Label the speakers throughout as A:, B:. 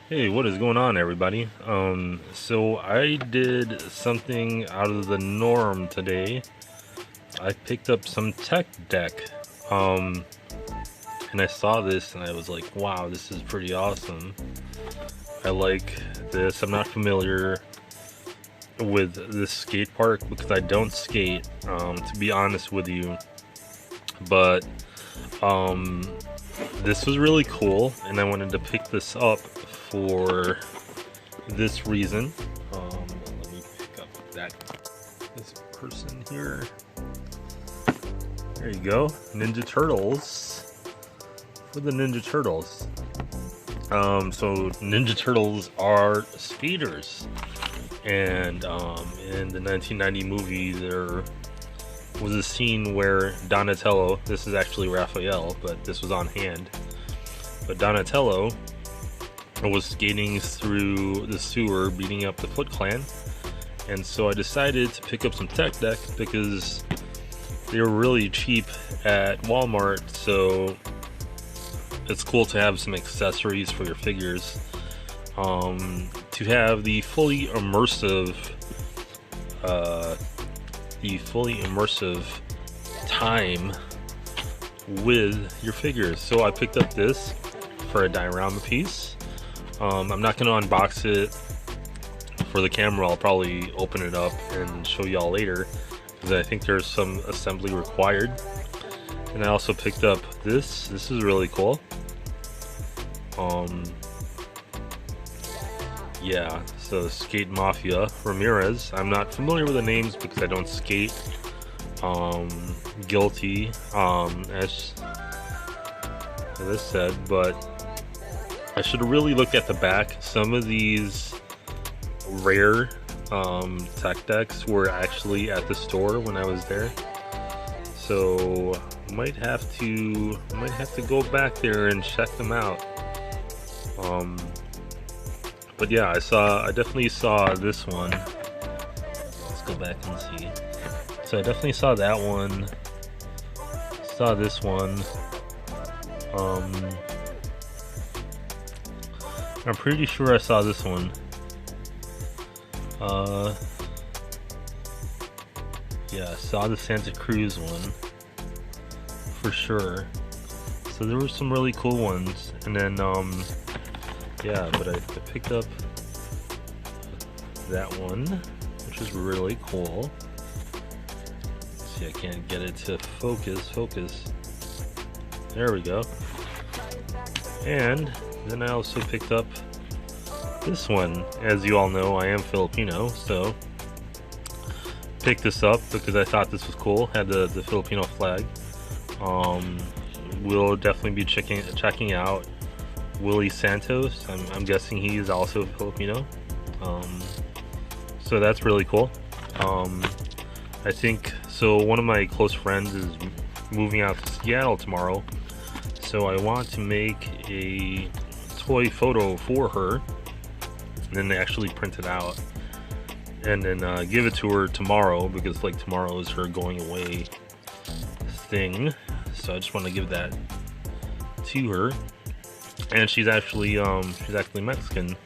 A: Hey, what is going on, everybody? So I did something out of the norm today. I picked up some tech deck, um, and I saw this and I was like, wow, this is pretty awesome. I like this. I'm not familiar with this skate park because I don't skate, to be honest with you, but, um, this was really cool, and I wanted to pick this up for this reason. Let me pick up this person here. There you go, Ninja Turtles for the Ninja Turtles. So Ninja Turtles are skaters, and in the 1990 movie there was a scene where Donatello, this is actually Raphael, but this was on hand, but Donatello was skating through the sewer beating up the Foot Clan, and so I decided to pick up some tech deck because they were really cheap at Walmart, so it's cool to have some accessories for your figures. To have the fully immersive time with your figures. So I picked up this for a diorama piece. I'm not going to unbox it for the camera. I'll probably open it up and show y'all later because I think there's some assembly required. And I also picked up this. This is really cool. Yeah, so Skate Mafia Ramirez. I'm not familiar with the names because I don't skate. Guilty, as I said, but I should have really looked at the back. Some of these rare tech decks were actually at the store when I was there, so might have to go back there and check them out. But yeah, I definitely saw this one. Let's go back and see. So I definitely saw that one. Saw this one. I'm pretty sure I saw this one. Yeah, I saw the Santa Cruz one for sure. So there were some really cool ones, and then yeah, but I picked up that one, which is really cool. See, I can't get it to focus. There we go. And then I also picked up this one. As you all know, I am Filipino, so picked this up because I thought this was cool. Had the Filipino flag. We'll definitely be checking out Willie Santos. I'm guessing he is also Filipino. So that's really cool. I think so. One of my close friends is moving out to Seattle tomorrow, so I want to make a toy photo for her, and then actually print it out, and then give it to her tomorrow because like tomorrow is her going away thing. So I just want to give that to her. And she's actually Mexican,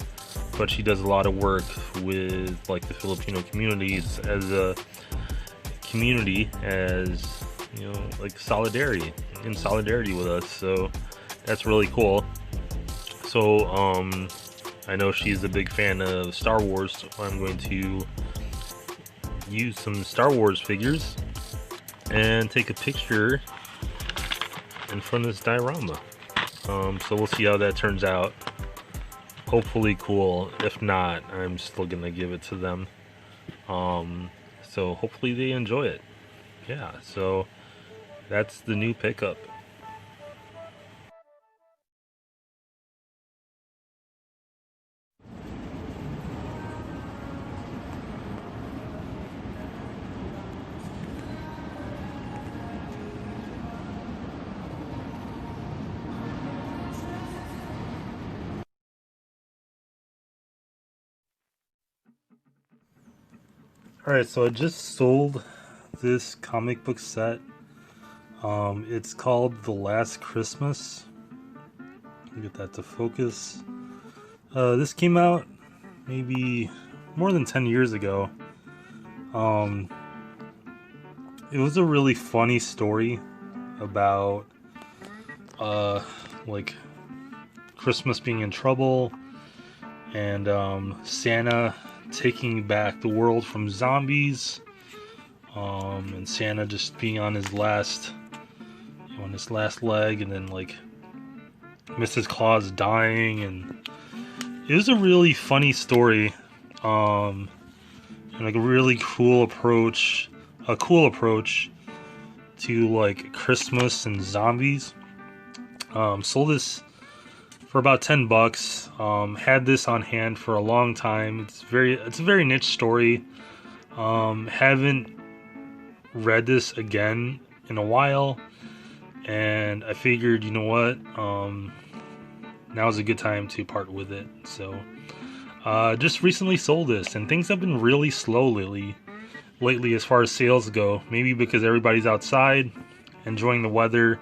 A: but she does a lot of work with like the Filipino communities as a community, as you know, like solidarity with us. So that's really cool. So I know she's a big fan of Star Wars, so I'm going to use some Star Wars figures and take a picture in front of this diorama. So we'll see how that turns out. Hopefully cool. If not, I'm still gonna give it to them. So hopefully they enjoy it. Yeah, so that's the new pickup. Alright, so I just sold this comic book set. It's called The Last Christmas. Get that to focus. This came out maybe more than 10 years ago. It was a really funny story about like Christmas being in trouble and Santa taking back the world from zombies, and Santa just being on his last leg, and then like Mrs. Claus dying, and it was a really funny story, and like a really cool approach to like Christmas and zombies. Sold this for about $10. Had this on hand for a long time. It's a very niche story. Haven't read this again in a while, and I figured, you know what, now's a good time to part with it. So just recently sold this, and things have been really slow lately as far as sales go. Maybe because everybody's outside enjoying the weather.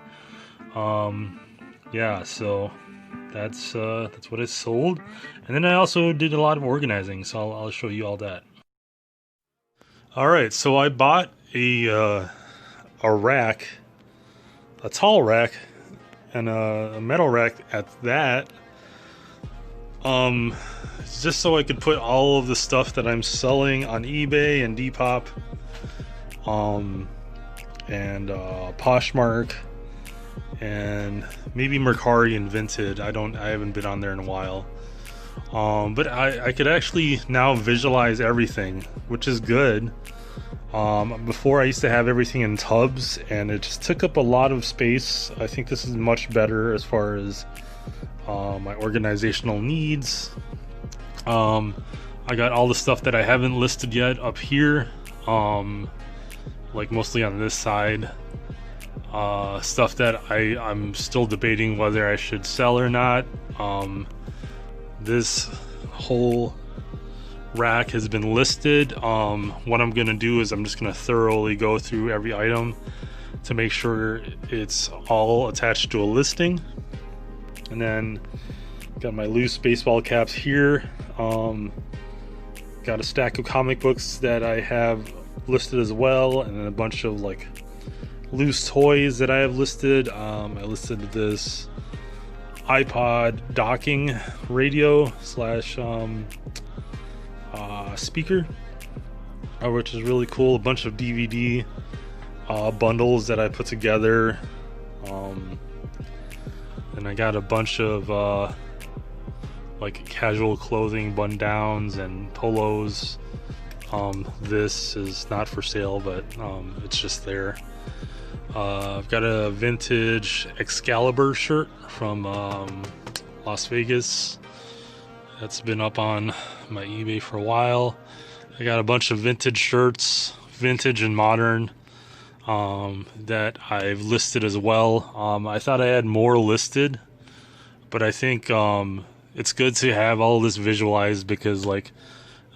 A: Yeah, so that's what I sold. And then I also did a lot of organizing, so I'll show you all that. Alright, so I bought a rack, a tall rack, and a metal rack at that. Just so I could put all of the stuff that I'm selling on eBay and Depop, and Poshmark, and maybe Mercari and Vinted. I haven't been on there in a while. But I could actually now visualize everything, which is good. Before I used to have everything in tubs, and it just took up a lot of space. I think this is much better as far as my organizational needs. I got all the stuff that I haven't listed yet up here, like mostly on this side. Stuff that I'm still debating whether I should sell or not. This whole rack has been listed. What I'm gonna do is I'm just gonna thoroughly go through every item to make sure it's all attached to a listing. And then got my loose baseball caps here. Got a stack of comic books that I have listed as well, and then a bunch of like loose toys that I have listed. I listed this iPod docking radio slash speaker, which is really cool. A bunch of DVD bundles that I put together. And I got a bunch of like casual clothing, button downs and polos. This is not for sale, but it's just there. I've got a vintage Excalibur shirt from Las Vegas that's been up on my eBay for a while. I got a bunch of vintage shirts, vintage and modern, that I've listed as well. I thought I had more listed, but I think it's good to have all this visualized, because like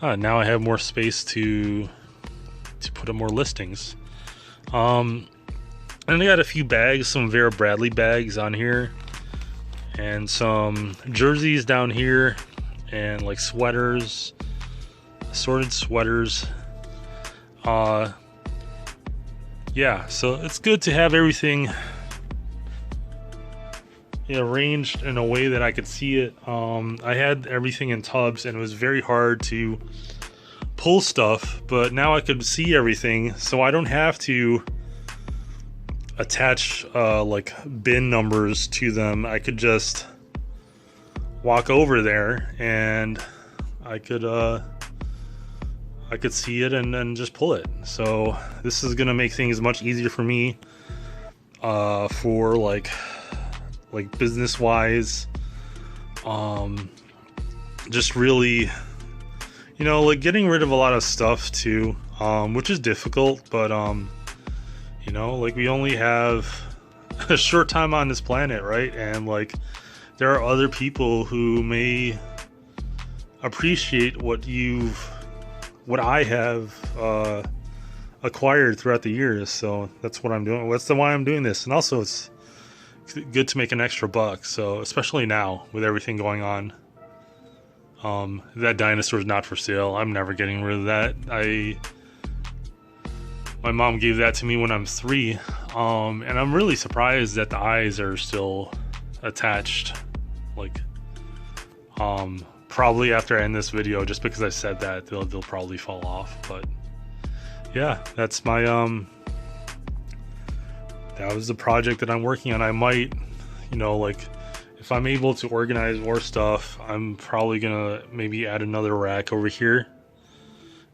A: now I have more space to put up more listings. And I got a few bags, some Vera Bradley bags on here, and some jerseys down here, and like sweaters, assorted sweaters. Yeah, so it's good to have everything arranged in a way that I could see it. I had everything in tubs, and it was very hard to pull stuff, but now I could see everything, so I don't have to attach like bin numbers to them. I could just walk over there, and I could see it and just pull it. So this is gonna make things much easier for me, for like business wise. Just really, like getting rid of a lot of stuff too, which is difficult, but like we only have a short time on this planet, right? And like there are other people who may appreciate what I have acquired throughout the years. So that's what I'm doing. That's why I'm doing this. And also it's
B: good to make an extra buck. So especially now with everything going on. That dinosaur is not for sale. I'm never getting rid of that. My mom gave that to me when I'm 3, and I'm really surprised that the eyes are still attached. Like, probably after I end this video, just because I said that, they'll probably fall off. But yeah, that's my that was the project that I'm working on. I might, like, if I'm able to organize more stuff, I'm probably gonna maybe add another rack over here,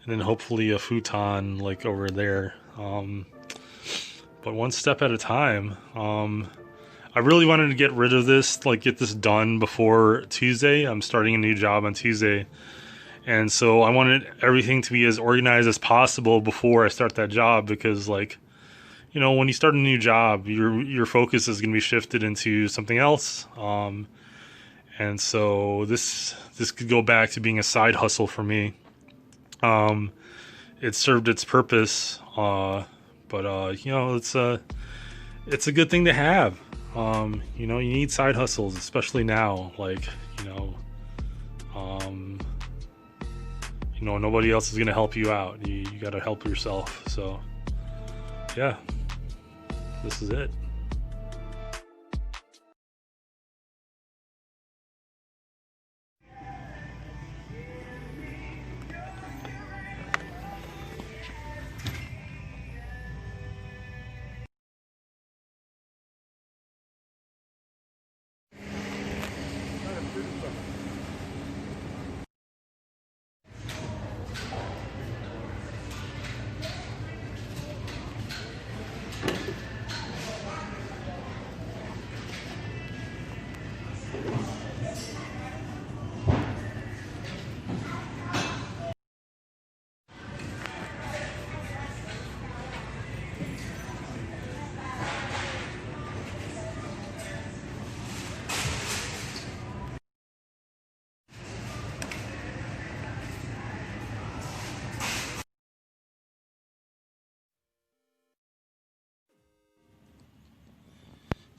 B: and then hopefully a futon like over there. But one step at a time. I really wanted to get rid of this, like get this done before Tuesday. I'm starting a new job on Tuesday, and so I wanted everything to be as organized as possible before I start that job, because, like, when you start a new job, your focus is going to be shifted into something else. And so this could go back to being a side hustle for me. It served its purpose, but it's a good thing to have. You need side hustles, especially now. Like, nobody else is going to help you out. You got to help yourself. So yeah, this is it.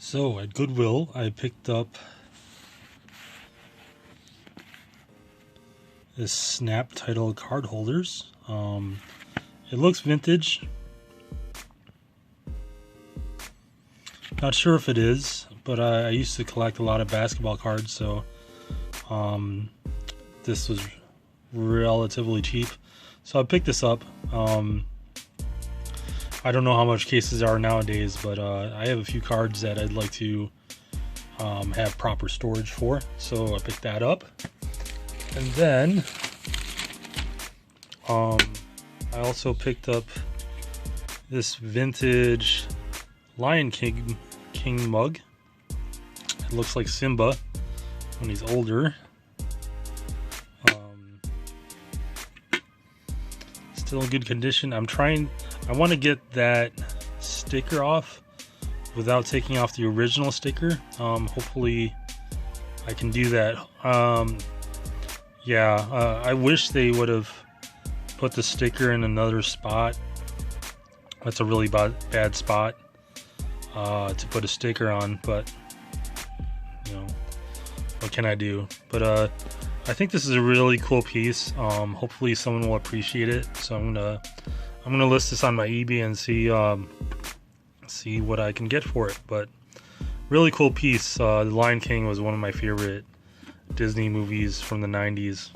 B: So at Goodwill, I picked up this Snap Title card holders. It looks vintage. Not sure if it is, but I used to collect a lot of basketball cards, so this was relatively cheap. So I picked this up. I don't know how much cases are nowadays, but I have a few cards that I'd like to have proper storage for, so I picked that up. And then I also picked up this vintage Lion King mug. It looks like Simba when he's older. Still in good condition. I want to get that sticker off without taking off the original sticker. Hopefully I can do that. I wish they would have put the sticker in another spot. That's a really bad spot to put a sticker on, but what can I do? But I think this is a really cool piece. Hopefully someone will appreciate it. So I'm gonna list this on my eBay and see what I can get for it. But really cool piece. The Lion King was one of my favorite Disney movies from the 90s.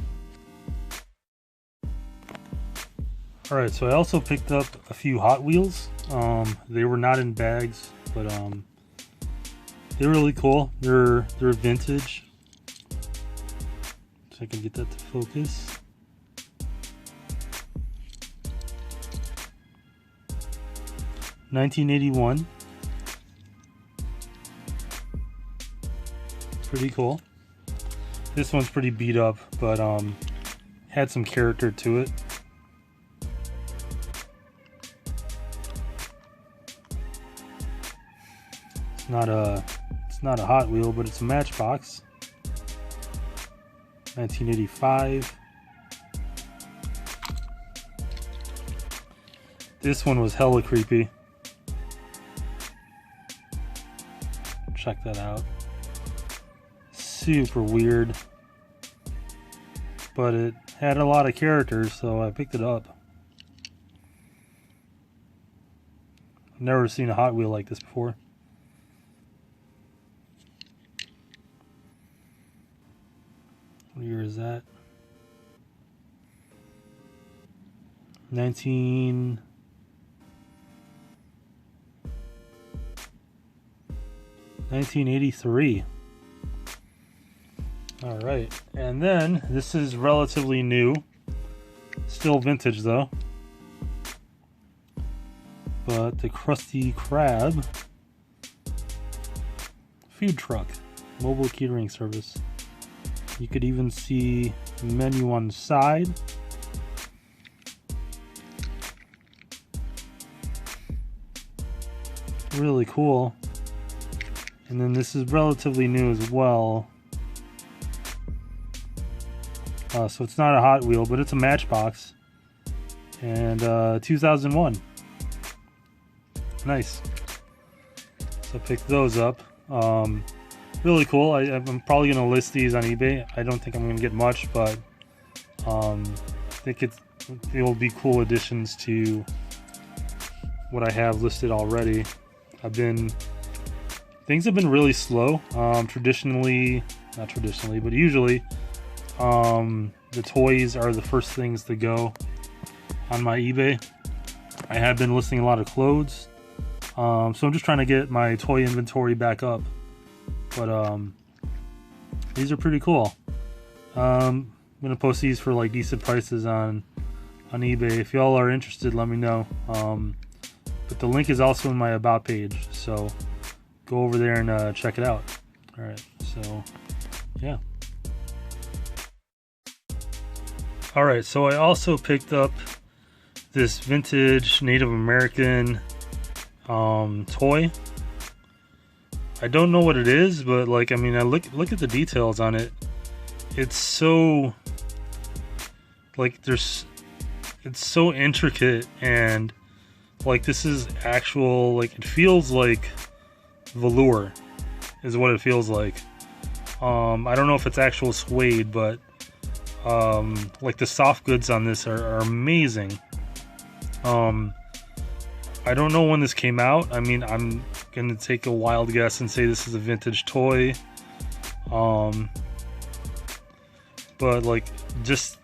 B: Alright, so I also picked up a few Hot Wheels. They were not in bags, but they're really cool. They're vintage. So I can get that to focus. $1981. Pretty cool. This one's pretty beat up, but had some character to it. It's not a Hot Wheel, but it's a Matchbox. 1985. This one was hella creepy. check that out. Super weird, but it had a lot of characters, so I picked it up. I've never seen a Hot Wheel like this before. What year is that? 1983. All right, and then this is relatively new, still vintage though. But the Krusty Krab food truck, mobile catering service. You could even see menu on the side. Really cool. And then this is relatively new as well. So it's not a Hot Wheel, but it's a Matchbox. And 2001. Nice. So I picked those up. Really cool. I'm probably going to list these on eBay. I don't think I'm going to get much, but I think it'll be cool additions to what I have listed already. Things have been really slow. Not traditionally, but usually the toys are the first things to go on my eBay. I have been listing a lot of clothes, so I'm just trying to get my toy inventory back up. But these are pretty cool. I'm gonna post these for like decent prices on eBay. If y'all are interested, let me know. But the link is also in my about page, so go over there and check it out. All right, so yeah. All right, so I also picked up this vintage Native American toy. I don't know what it is, but like, I mean, I look at the details on it. It's so like it's so intricate, and like this is actual, like it feels like velour is what it feels like. I don't know if it's actual suede, but like the soft goods on this are amazing. I don't know when this came out. I mean, I'm gonna take a wild guess and say this is a vintage toy. But like, just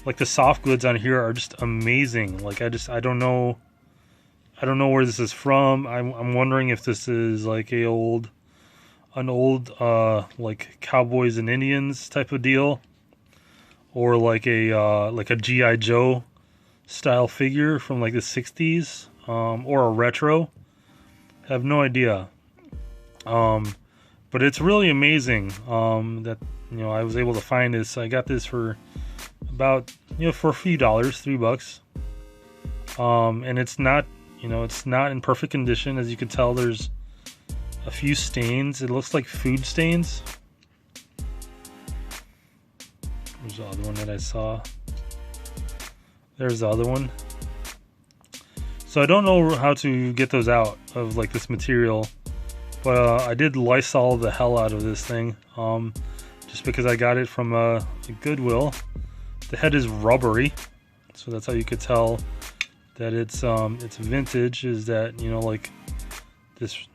B: like the soft goods on here are just amazing. Like I don't know where this is from. I'm wondering if this is like an old like Cowboys and Indians type of deal, or like a G.I. Joe style figure from like the 60s, or a retro. I have no idea. But it's really amazing that, you know, I was able to find this. I got this for about, you know, for a few dollars, $3. And it's not, you know, it's not in perfect condition. As you can tell, there's a few stains. It looks like food stains. There's the other one that I saw. There's the other one. So I don't know how to get those out of like this material, but I did Lysol the hell out of this thing, just because I got it from a Goodwill. The head is rubbery, so that's how you could tell that it's vintage. Is that, you know, like this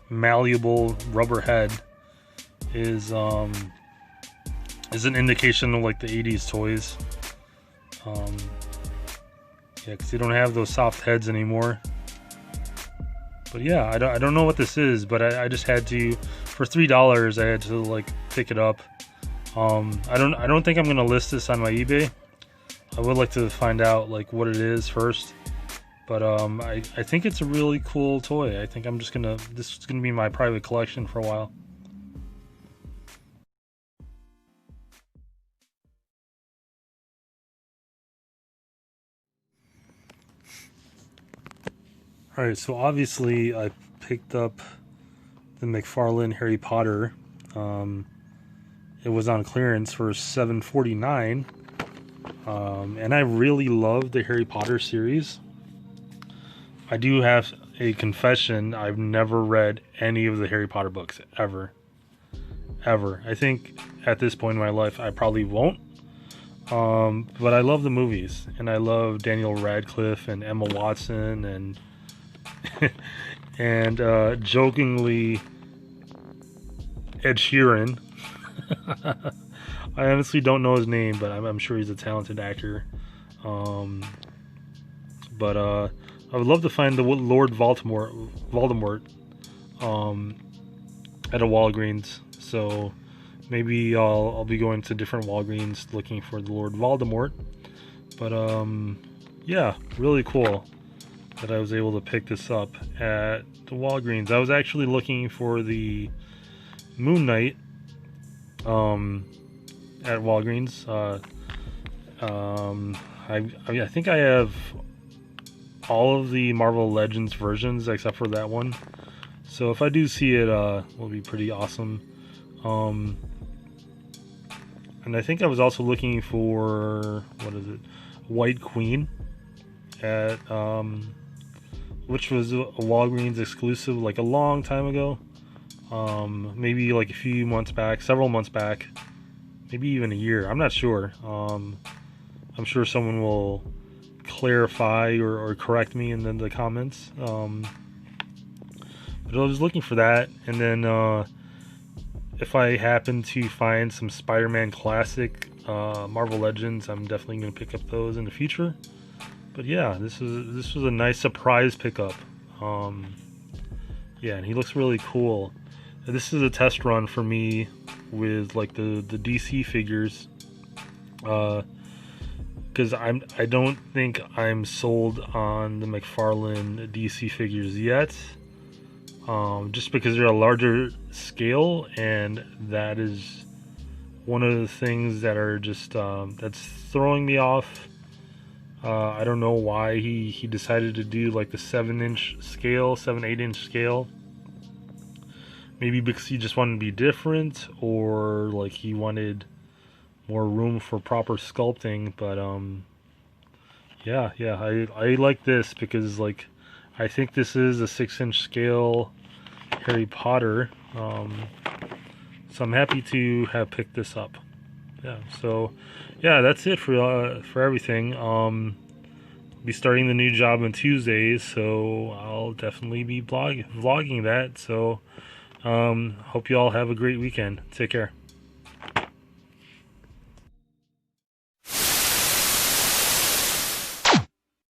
B: malleable rubber head is an indication of like the 80s toys. Yeah, because they don't have those soft heads anymore. But yeah, I don't know what this is, but I just had to, for $3, I had to like pick it up. I don't think I'm gonna list this on my eBay. I would like to find out like what it is first. But I think it's a really cool toy. I think this is gonna be my private collection for a while. Alright, so obviously I picked up the McFarlane Harry Potter. It was on clearance for $7.49. And I really love the Harry Potter series. I do have a confession. I've never read any of the Harry Potter books ever. Ever. I think at this point in my life I probably won't. But I love the movies, and I love Daniel Radcliffe and Emma Watson and and jokingly Ed Sheeran. I honestly don't know his name, but I'm sure he's a talented actor. But I would love to find the Lord Voldemort at a Walgreens. So maybe I'll be going to different Walgreens looking for the Lord Voldemort. But yeah, really cool that I was able to pick this up at the Walgreens. I was actually looking for the Moon Knight at Walgreens. I think I have all of the Marvel Legends versions except for that one. So if I do see it, will be pretty awesome. And I think I was also looking for, what is it, White Queen at which was a Walgreens exclusive like a long time ago. Maybe like a few months back, several months back, maybe even a year. I'm not sure. I'm sure someone will clarify or correct me in the comments. But I was looking for that, and then if I happen to find some Spider-Man classic Marvel Legends, I'm definitely going to pick up those in the future. But yeah, this was a nice surprise pickup. Yeah, and he looks really cool. This is a test run for me with like the DC figures, because I don't think I'm sold on the McFarlane DC figures yet. Just because they're a larger scale, and that is one of the things that are just that's throwing me off. I don't know why he decided to do like the 7-inch scale, 8-inch scale. Maybe because he just wanted to be different, or like he wanted more room for proper sculpting. But yeah, I like this because like I think this is a 6-inch scale Harry Potter. So I'm happy to have picked this up. Yeah, so yeah, that's it for everything. Be starting the new job on Tuesdays, so I'll definitely be vlogging that. So hope you all have a great weekend. Take care.